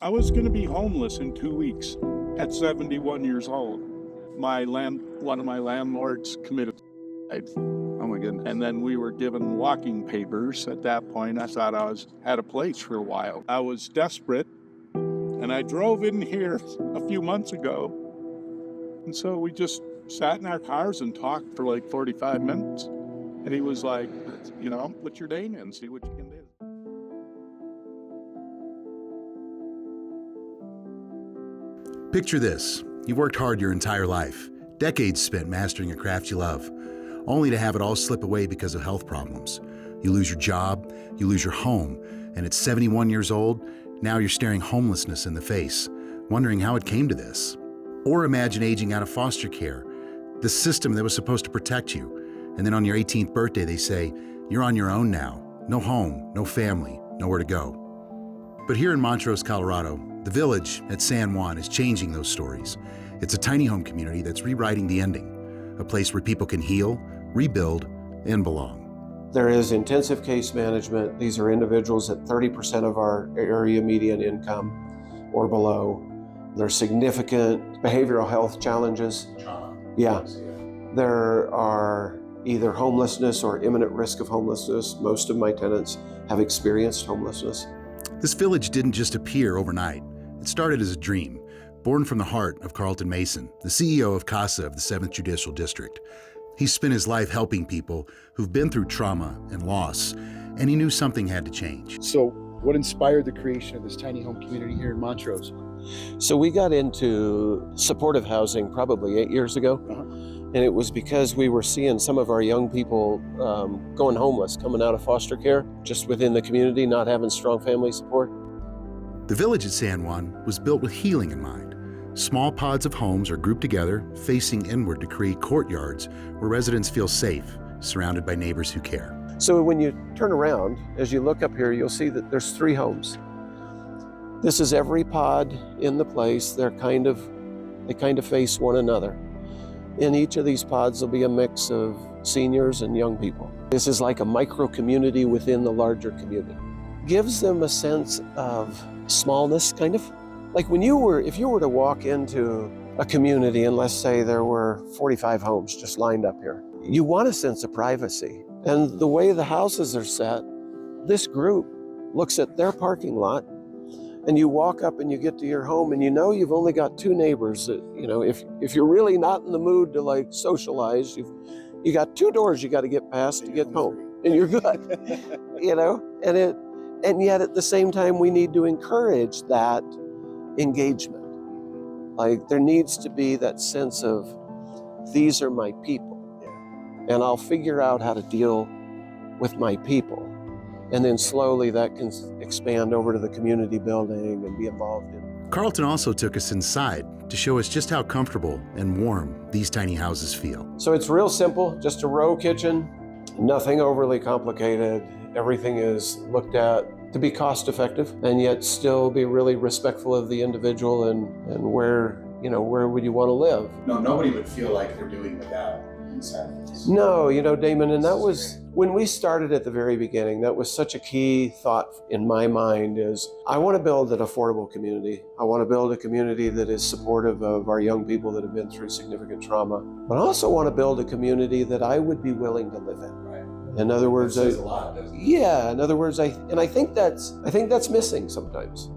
I was going to be homeless in 2 weeks at 71 years old. One of my landlords committed suicide. Oh my goodness. And then we were given walking papers. At that point, I thought had a place for a while. I was desperate, and I drove in here a few months ago. And so we just sat in our cars and talked for like 45 minutes. And he was like, put your name in, see what you can do. Picture this. You've worked hard your entire life, decades spent mastering a craft you love, only to have it all slip away because of health problems. You lose your job, you lose your home, and at 71 years old, now you're staring homelessness in the face, wondering how it came to this. Or imagine aging out of foster care, the system that was supposed to protect you, and then on your 18th birthday they say, you're on your own now, no home, no family, nowhere to go. But here in Montrose, Colorado, the village at San Juan is changing those stories. It's a tiny home community that's rewriting the ending, a place where people can heal, rebuild, and belong. There is intensive case management. These are individuals at 30% of our area median income or below. There's significant behavioral health challenges. Yeah. There are either homelessness or imminent risk of homelessness. Most of my tenants have experienced homelessness. This village didn't just appear overnight. It started as a dream, born from the heart of Carlton Mason, the CEO of CASA of the 7th Judicial District. He spent his life helping people who've been through trauma and loss, and he knew something had to change. So what inspired the creation of this tiny home community here in Montrose? So we got into supportive housing probably 8 years ago. And it was because we were seeing some of our young people going homeless, coming out of foster care, just within the community, not having strong family support. The village at San Juan was built with healing in mind. Small pods of homes are grouped together, facing inward to create courtyards where residents feel safe, surrounded by neighbors who care. So when you turn around, as you look up here, you'll see that there's 3 homes. This is every pod in the place. They kind of face one another. In each of these pods, there'll be a mix of seniors and young people. This is like a micro community within the larger community. Gives them a sense of smallness, kind of. Like if you were to walk into a community and let's say there were 45 homes just lined up here, you want a sense of privacy. And the way the houses are set, this group looks at their parking lot, and you walk up and you get to your home and you've only got 2 neighbors that, if you're really not in the mood to like socialize, you got 2 doors you got to get past to get home and you're good, and yet at the same time, we need to encourage that engagement. Like there needs to be that sense of, these are my people and I'll figure out how to deal with my people. And then slowly that can expand over to the community building and be involved in. Carlton also took us inside to show us just how comfortable and warm these tiny houses feel. So it's real simple, just a row kitchen, nothing overly complicated. Everything is looked at to be cost effective and yet still be really respectful of the individual and where would you want to live. No, nobody would feel like they're doing without inside of this. No, Damon, and that was, when we started at the very beginning, that was such a key thought in my mind is, I want to build an affordable community. I want to build a community that is supportive of our young people that have been through significant trauma, but I also want to build a community that I would be willing to live in. Right. In other words, that says a lot, doesn't it? Yeah, in other words, I think that's missing sometimes.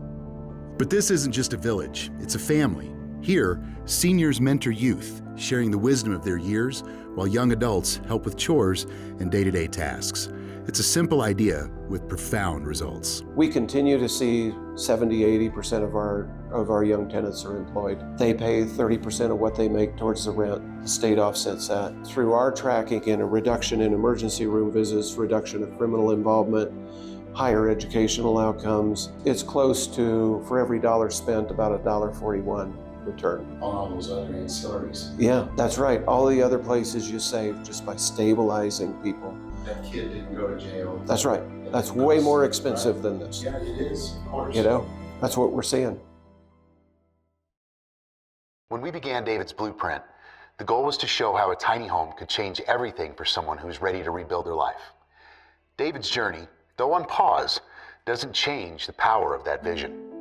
But this isn't just a village, it's a family. Here, seniors mentor youth, sharing the wisdom of their years, while young adults help with chores and day-to-day tasks. It's a simple idea with profound results. We continue to see 70-80% of our young tenants are employed. They pay 30% of what they make towards the rent. The state offsets that. Through our tracking and a reduction in emergency room visits, reduction of criminal involvement, higher educational outcomes, it's close to, for every dollar spent, about $1.41 return. On all those other ancillaries. Yeah, that's right. All the other places you save just by stabilizing people. That kid didn't go to jail. That's right. That's way more expensive than this. Yeah, it is, of course. That's what we're seeing. When we began David's blueprint, the goal was to show how a tiny home could change everything for someone who's ready to rebuild their life. David's journey, though on pause, doesn't change the power of that vision.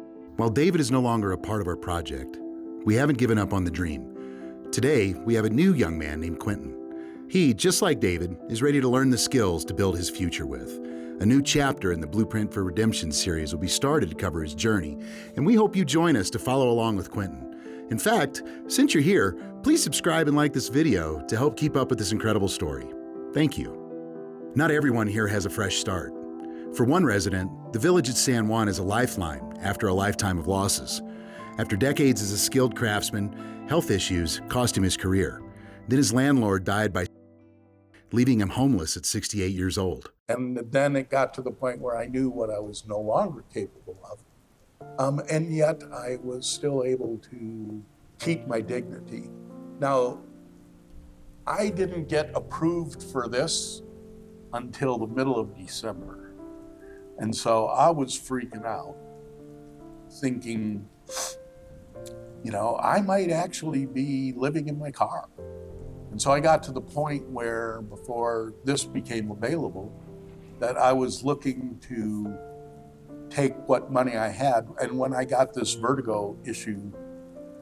While David is no longer a part of our project, we haven't given up on the dream. Today, we have a new young man named Quentin. He, just like David, is ready to learn the skills to build his future with. A new chapter in the Blueprint for Redemption series will be started to cover his journey, and we hope you join us to follow along with Quentin. In fact, since you're here, please subscribe and like this video to help keep up with this incredible story. Thank you. Not everyone here has a fresh start. For one resident, the village at San Juan is a lifeline after a lifetime of losses. After decades as a skilled craftsman, health issues cost him his career. Then his landlord died by leaving him homeless at 68 years old. And then it got to the point where I knew what I was no longer capable of. And yet I was still able to keep my dignity. Now, I didn't get approved for this until the middle of December. And so I was freaking out, thinking, I might actually be living in my car. And so I got to the point where, before this became available, that I was looking to take what money I had. And when I got this vertigo issue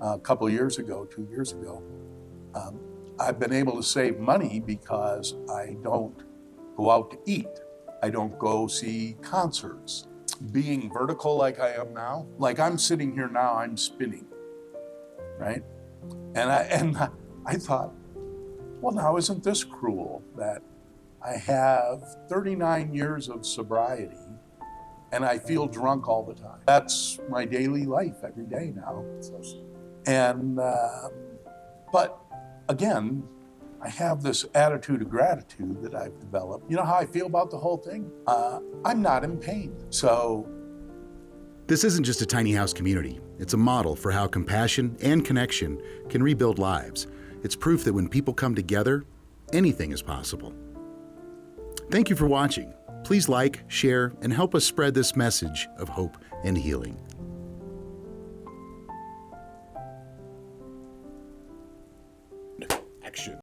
a couple of years ago, 2 years ago, I've been able to save money because I don't go out to eat. I don't go see concerts. Being vertical like I am now, like I'm sitting here now, I'm spinning, right? And I thought, well, now isn't this cruel that I have 39 years of sobriety and I feel drunk all the time? That's my daily life every day now. And, but again, I have this attitude of gratitude that I've developed. You know how I feel about the whole thing? I'm not in pain. So This isn't just a tiny house community. It's a model for how compassion and connection can rebuild lives. It's proof that when people come together, anything is possible. Thank you for watching. Please like, share, and help us spread this message of hope and healing. Action.